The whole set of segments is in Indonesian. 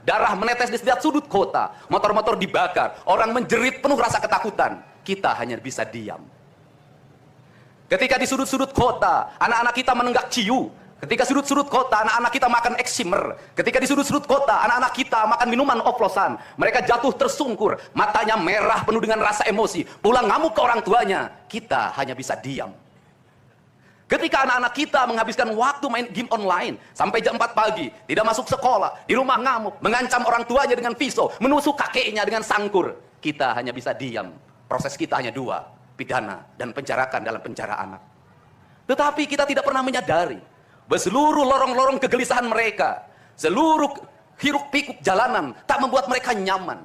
Darah menetes di setiap sudut kota, motor-motor dibakar, orang menjerit penuh rasa ketakutan. Kita hanya bisa diam. Ketika di sudut-sudut kota, anak-anak kita menenggak ciu. Ketika sudut-sudut kota, anak-anak kita makan eksimer. Ketika di sudut-sudut kota, anak-anak kita makan minuman oplosan. Mereka jatuh tersungkur, matanya merah penuh dengan rasa emosi. Pulang ngamuk ke orang tuanya, kita hanya bisa diam. Ketika anak-anak kita menghabiskan waktu main game online sampai jam 4 pagi, tidak masuk sekolah, di rumah ngamuk, mengancam orang tuanya dengan pisau, menusuk kakeknya dengan sangkur, kita hanya bisa diam. Proses kita hanya dua, pidana dan penjarakan dalam penjara anak. Tetapi kita tidak pernah menyadari bahwa seluruh lorong-lorong kegelisahan mereka, seluruh hiruk-pikuk jalanan tak membuat mereka nyaman.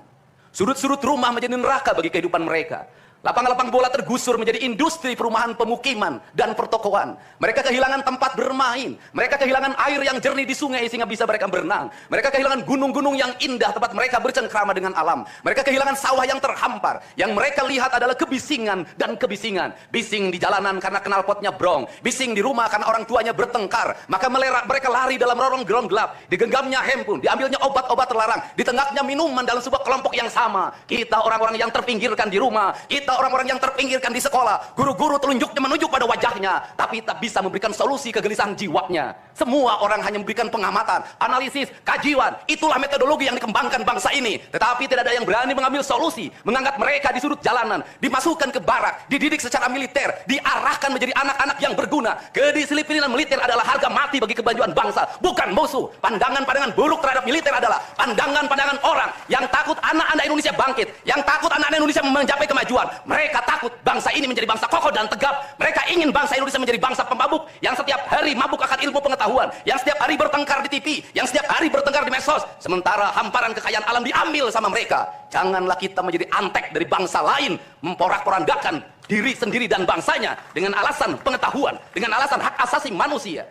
Sudut-sudut rumah menjadi neraka bagi kehidupan mereka. Lapang-lapang bola tergusur menjadi industri perumahan pemukiman dan pertokoan. Mereka kehilangan tempat bermain. Mereka kehilangan air yang jernih di sungai sehingga bisa mereka berenang. Mereka kehilangan gunung-gunung yang indah tempat mereka bercengkrama dengan alam. Mereka kehilangan sawah yang terhampar. Yang mereka lihat adalah kebisingan dan kebisingan. Bising di jalanan karena knalpotnya brong. Bising di rumah karena orang tuanya bertengkar. Maka mereka lari dalam lorong gelap. Digenggamnya handphone, diambilnya obat-obat terlarang. Ditengahnya minuman dalam sebuah kelompok yang sama. Kita orang-orang yang terpinggirkan di rumah. Kita orang-orang yang terpinggirkan di sekolah, guru-guru telunjuknya menunjuk pada wajahnya, tapi tak bisa memberikan solusi kegelisahan jiwanya. Semua orang hanya memberikan pengamatan, analisis, kajian. Itulah metodologi yang dikembangkan bangsa ini. Tetapi tidak ada yang berani mengambil solusi, mengangkat mereka di sudut jalanan, dimasukkan ke barak, dididik secara militer, diarahkan menjadi anak-anak yang berguna. Kedisiplinan militer adalah harga mati bagi kemajuan bangsa, bukan musuh. Pandangan-pandangan buruk terhadap militer adalah pandangan-pandangan orang yang takut anak-anak Indonesia bangkit, yang takut anak-anak Indonesia mencapai kemajuan. Mereka takut bangsa ini menjadi bangsa kokoh dan tegap. Mereka ingin bangsa Indonesia menjadi bangsa pemabuk yang setiap hari mabuk akan ilmu pengetahuan, yang setiap hari bertengkar di TV, yang setiap hari bertengkar di medsos, sementara hamparan kekayaan alam diambil sama mereka. Janganlah kita menjadi antek dari bangsa lain, memporak-porandakan diri sendiri dan bangsanya dengan alasan pengetahuan, dengan alasan hak asasi manusia.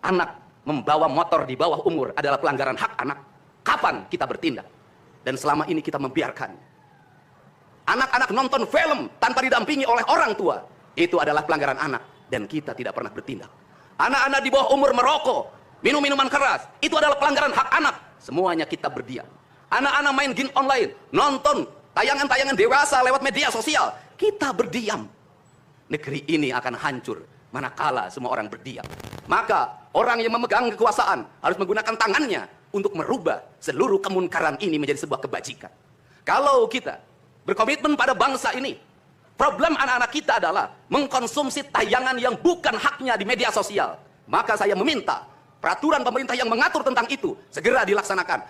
Anak membawa motor di bawah umur adalah pelanggaran hak anak. Kapan kita bertindak? Dan selama ini kita membiarkannya. Anak-anak nonton film tanpa didampingi oleh orang tua, itu adalah pelanggaran anak, dan kita tidak pernah bertindak. Anak-anak di bawah umur merokok, minum minuman keras, itu adalah pelanggaran hak anak. Semuanya kita berdiam. Anak-anak main game online, nonton tayangan-tayangan dewasa lewat media sosial, kita berdiam. Negeri ini akan hancur manakala semua orang berdiam. Maka orang yang memegang kekuasaan harus menggunakan tangannya untuk merubah seluruh kemunkaran ini menjadi sebuah kebajikan. Kalau kita berkomitmen pada bangsa ini, problem anak-anak kita adalah mengkonsumsi tayangan yang bukan haknya di media sosial. Maka saya meminta peraturan pemerintah yang mengatur tentang itu segera dilaksanakan.